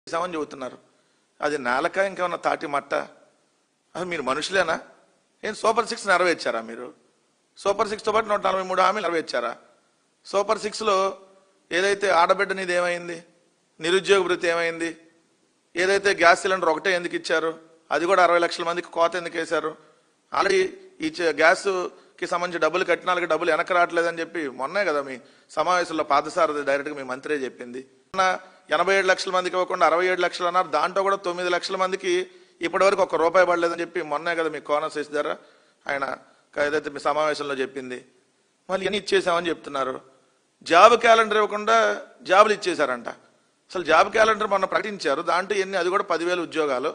చేసామని చెబుతున్నారు. అది నేలక ఇంకేమన్నా తాటి మట్ట? అసలు మీరు మనుషులేనా? ఏం సూపర్ 6 నెరవేర్చారా మీరు? సూపర్ 6తో పాటు 143 హామీలు నెరవేర్చారా? సూపర్ 6లో ఏదైతే ఆడబిడ్డ నీది ఏమైంది, నిరుద్యోగ వృత్తి ఏమైంది, ఏదైతే గ్యాస్ సిలిండర్ ఒకటే ఎందుకు ఇచ్చారు, అది కూడా 60 లక్షల మందికి కోత ఎందుకు వేశారు, ఆల్రెడీ ఈ గ్యాస్కి సంబంధించి డబ్బులు కట్టినాలకి డబ్బులు వెనక రావట్లేదని చెప్పి మొన్నే కదా మీ సమావేశంలో పాదసారథి డైరెక్ట్గా మీ మంత్రే చెప్పింది. 87 లక్షల మందికి ఇవ్వకుండా 67 లక్షలు అన్నారు. దాంట్లో కూడా 9 లక్షల మందికి ఇప్పటి వరకు ₹1 పడలేదని చెప్పి మొన్నే కదా మీ కోన శశిధర్ ఆయన ఏదైతే మీ సమావేశంలో చెప్పింది. మళ్ళీ ఎన్ని ఇచ్చేసామని చెప్తున్నారు. జాబ్ క్యాలెండర్ ఇవ్వకుండా జాబులు ఇచ్చేశారంట. అసలు జాబ్ క్యాలెండర్ మొన్న ప్రకటించారు, దాంట్లో ఎన్ని, అది కూడా 10,000 ఉద్యోగాలు.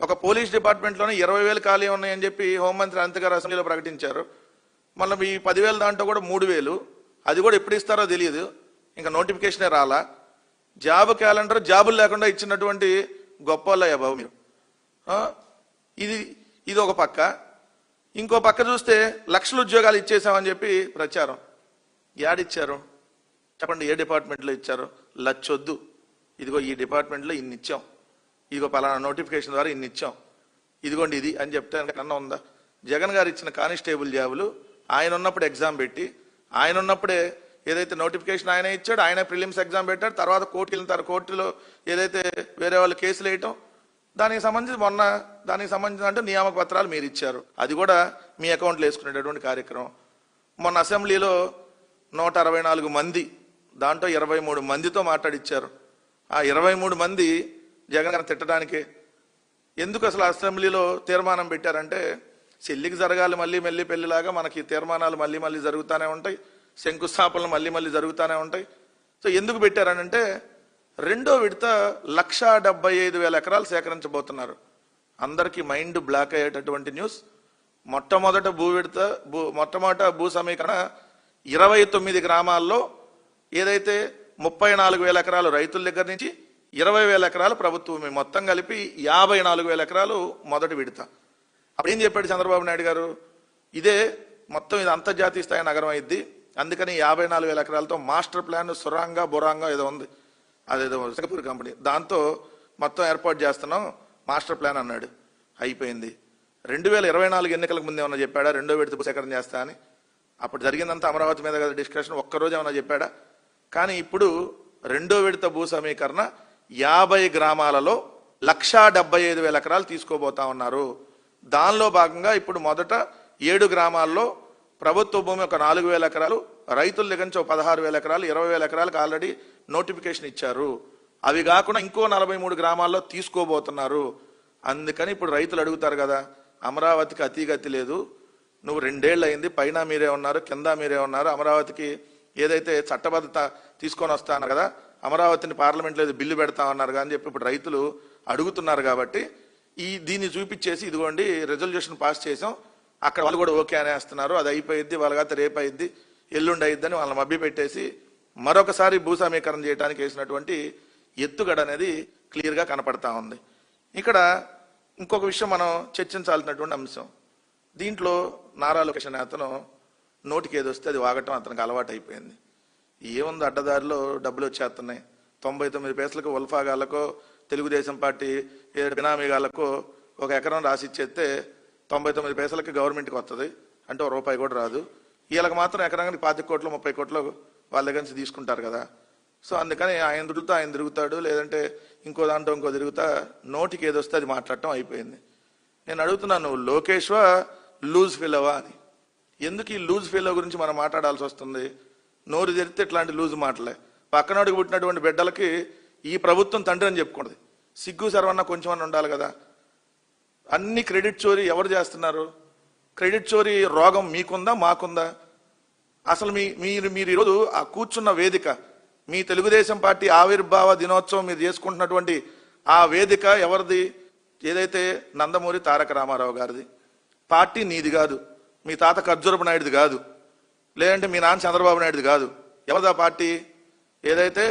ఒక పోలీస్ డిపార్ట్మెంట్లోనే 20,000 ఖాళీ ఉన్నాయని చెప్పి హోంమంత్రి అనంత్ గారు అసెంబ్లీలో ప్రకటించారు. మళ్ళీ ఈ 10,000 దాంట్లో కూడా 3,000, అది కూడా ఎప్పుడు ఇస్తారో తెలియదు, ఇంకా నోటిఫికేషనే రాలా. జాబ్ క్యాలెండర్ జాబులు లేకుండా ఇచ్చినటువంటి గొప్ప వాళ్ళయ్యా బాబు మీరు. ఇది ఒక పక్క. ఇంకో పక్క చూస్తే లక్షల ఉద్యోగాలు ఇచ్చేసామని చెప్పి ప్రచారం. యాడిచ్చారు చెప్పండి? ఏ డిపార్ట్మెంట్లో ఇచ్చారు? లచ్చొద్దు, ఇదిగో ఈ డిపార్ట్మెంట్లో ఇన్ని ఇచ్చాం, ఇదిగో పలానా నోటిఫికేషన్ ద్వారా ఇన్ని ఇచ్చాం, ఇదిగోండి ఇది అని చెప్తే కన్నా ఉందా? జగన్ గారు ఇచ్చిన కానిస్టేబుల్ జాబులు ఆయన ఉన్నప్పుడు ఎగ్జామ్ పెట్టి, ఆయన ఉన్నప్పుడే ఏదైతే నోటిఫికేషన్ ఆయనే ఇచ్చాడు, ఆయన ప్రిలిమ్స్ ఎగ్జామ్ పెట్టాడు, తర్వాత కోర్టుకి వెళ్తారు, కోర్టులో ఏదైతే వేరే వాళ్ళు కేసులు వేయటం, దానికి సంబంధించిన అంటే నియామక పత్రాలు మీరు ఇచ్చారు, అది కూడా మీ అకౌంట్లో వేసుకునేటటువంటి కార్యక్రమం. మొన్న అసెంబ్లీలో 164 మంది, దాంట్లో 23 మందితో మాట్లాడిచ్చారు. ఆ 23 మంది జగన్ గారిని తిట్టడానికే. ఎందుకు అసలు అసెంబ్లీలో తీర్మానం పెట్టారంటే, చెల్లికి జరగాలి మళ్ళీ మళ్ళీ పెళ్లిలాగా మనకి తీర్మానాలు మళ్ళీ మళ్ళీ జరుగుతూనే ఉంటాయి, శంకుస్థాపనలు మళ్ళీ మళ్ళీ జరుగుతూనే ఉంటాయి. సో ఎందుకు పెట్టారనంటే, రెండో విడత 1,75,000 ఎకరాలు సేకరించబోతున్నారు. అందరికీ మైండ్ బ్లాక్ అయ్యేటటువంటి న్యూస్. మొట్టమొదట భూ సమీకరణ 29 గ్రామాల్లో ఏదైతే 34,000 ఎకరాలు రైతుల దగ్గర నుంచి 20,000 ఎకరాలు ప్రభుత్వమే, మొత్తం కలిపి 54,000 ఎకరాలు మొదటి విడత. అప్పుడు ఏం చెప్పాడు చంద్రబాబు నాయుడు గారు? ఇదే మొత్తం ఇది అంతర్జాతీయ స్థాయి నగరం అయింది, అందుకని 54,000 ఎకరాలతో మాస్టర్ ప్లాన్ సురాంగా బొరాంగా ఏదో ఉంది, అదేదో సింగపూర్ కంపెనీ, దాంతో మొత్తం ఏర్పాటు చేస్తున్నాం మాస్టర్ ప్లాన్ అన్నాడు. అయిపోయింది. 2024 ఎన్నికలకు ముందు ఏమన్నా చెప్పాడా రెండో విడత సేకరణ చేస్తా అని? అప్పుడు జరిగిందంతా అమరావతి మీద కదా డిస్కషన్, ఒక్కరోజు ఏమన్నా చెప్పాడా? కానీ ఇప్పుడు రెండో విడత భూ సమీకరణ 50 గ్రామాలలో 1,75,000 ఎకరాలు తీసుకోబోతా ఉన్నారు. దానిలో భాగంగా ఇప్పుడు మొదట 7 గ్రామాల్లో ప్రభుత్వ భూమి ఒక 4,000 ఎకరాలు, రైతుల దగ్గర నుంచి 16,000 ఎకరాలు, 20,000 ఎకరాలకు ఆల్రెడీ నోటిఫికేషన్ ఇచ్చారు. అవి కాకుండా ఇంకో 43 గ్రామాల్లో తీసుకోబోతున్నారు. అందుకని ఇప్పుడు రైతులు అడుగుతారు కదా, అమరావతికి అతిగతి లేదు, నువ్వు 2 ఏళ్ళు అయింది, పైన మీరే ఉన్నారు, కింద మీరే ఉన్నారు, అమరావతికి ఏదైతే చట్టబద్ధత తీసుకొని వస్తా అన్నారు కదా, అమరావతిని పార్లమెంట్లో బిల్లు పెడతా ఉన్నారు అని చెప్పి ఇప్పుడు రైతులు అడుగుతున్నారు. కాబట్టి దీన్ని చూపించేసి ఇదిగోండి రెజల్యూషన్ పాస్ చేసాం, అక్కడ వాళ్ళు కూడా ఓకే అనేస్తున్నారు, అది అయిపోయిద్ది, వాళ్ళ రేపు అయింది, ఎల్లుండి అయిద్దని వాళ్ళని మభ్య పెట్టేసి మరొకసారి భూ సమీకరణ చేయడానికి వేసినటువంటి ఎత్తుగడ అనేది క్లియర్గా కనపడతా ఉంది. ఇక్కడ ఇంకొక విషయం మనం చర్చించాల్సినటువంటి అంశం, దీంట్లో నారా లోకేష్ అనే అతను నోటికి ఏది వస్తే అది వాగటం అతనికి అలవాటు అయిపోయింది. ఏముంది, అడ్డదారిలో డబ్బులు వచ్చేస్తున్నాయి. 99 పైసలకు ఉల్ఫాగాళ్ళకో తెలుగుదేశం పార్టీ బినామీగాళ్ళకో ఒక ఎకరం రాసి ఇచ్చేస్తే 99 పైసలకి గవర్నమెంట్కి వస్తుంది, అంటే ₹1 కూడా రాదు. వీళ్ళకి మాత్రం ఎకరానికి 25 కోట్లు 30 కోట్లు వాళ్ళ దగ్గర నుంచి తీసుకుంటారు కదా. సో అందుకని ఆయన తిరుగుతాడు, లేదంటే ఇంకో దాంట్లో ఇంకో తిరుగుతా, నోటికి ఏది వస్తే అది మాట్లాడటం అయిపోయింది. నేను అడుగుతున్నాను, నువ్వు లోకేష్వా లూజ్ ఫెలోవా అని? ఎందుకు ఈ లూజ్ ఫెలో గురించి మనం మాట్లాడాల్సి వస్తుంది? నోరు తెరిస్తే ఇట్లాంటి లూజ్ మాటలే. పక్కనోడికి పుట్టినటువంటి బిడ్డలకి ఈ ప్రభుత్వం తండ్రి అని చెప్పుకోండి, సిగ్గు సర్వన్నా కొంచెం అని ఉండాలి కదా. అన్ని క్రెడిట్ చోరీ ఎవరు చేస్తున్నారు? క్రెడిట్ చోరీ రోగం మీకుందా మాకుందా? అసలు మీరు ఈరోజు ఆ కూర్చున్న వేదిక, మీ తెలుగుదేశం పార్టీ ఆవిర్భావ దినోత్సవం మీరు చేసుకుంటున్నటువంటి ఆ వేదిక ఎవరిది? ఏదైతే నందమూరి తారక రామారావు గారిది. పార్టీ నీది కాదు, మీ తాత ఖర్జూరపు నాయుడుది కాదు, లేదంటే మీ నాన్న చంద్రబాబు నాయుడుది కాదు. ఎవరిదా పార్టీ? ఏదైతే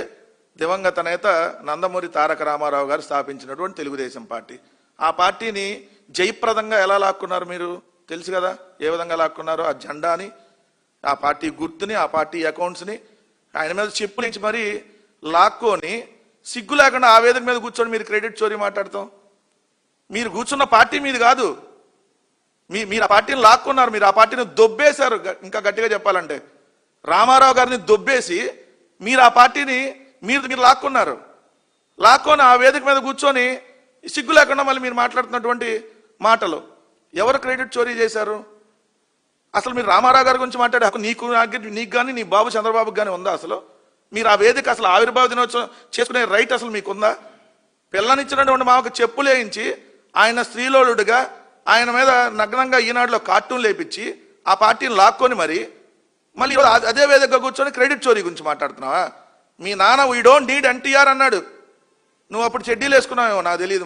దివంగత నేత నందమూరి తారక రామారావు గారు స్థాపించినటువంటి తెలుగుదేశం పార్టీ. ఆ పార్టీని జయప్రదంగా ఎలా లాక్కున్నారు మీరు తెలుసు కదా, ఏ విధంగా లాక్కున్నారో. ఆ జెండాని, ఆ పార్టీ గుర్తుని, ఆ పార్టీ అకౌంట్స్ని ఆయన మీద చెప్పులించి మరీ లాక్కొని సిగ్గు లేకుండా ఆ వేదిక మీద కూర్చొని మీరు క్రెడిట్ చోరీ మాట్లాడతాం. మీరు కూర్చున్న పార్టీ మీది కాదు, మీరు ఆ పార్టీని లాక్కున్నారు, మీరు ఆ పార్టీని దొబ్బేశారు. ఇంకా గట్టిగా చెప్పాలంటే రామారావు గారిని దొబ్బేసి మీరు ఆ పార్టీని మీరు లాక్కున్నారు. లాక్కొని ఆ వేదిక మీద కూర్చొని సిగ్గు లేకుండా మళ్ళీ మీరు మాట్లాడుతున్నటువంటి మాటలు ఎవరు క్రెడిట్ చోరీ చేశారు? అసలు మీరు రామారావు గారి గురించి మాట్లాడే హక్కు నీకు కానీ నీ బాబు చంద్రబాబుకి కానీ ఉందా? అసలు మీరు ఆ వేదిక అసలు ఆవిర్భావ దినోత్సవం చేసుకునే రైట్ అసలు మీకుందా? పిల్లనిచ్చినటువంటి మాకు చెప్పులేయించి ఆయన స్త్రీలోలుడుగా ఆయన మీద నగ్నంగా ఈనాడులో కార్టూన్ లేపించి ఆ పార్టీని లాక్కొని మళ్ళీ అదే వేదికగా కూర్చొని క్రెడిట్ చోరీ గురించి మాట్లాడుతున్నావా? మీ నాన్న వీ డోంట్ నీడ్ ఎన్టీఆర్ అన్నాడు, నువ్వు అప్పుడు చెడ్డీలు వేసుకున్నావేమో నాకు తెలియదు.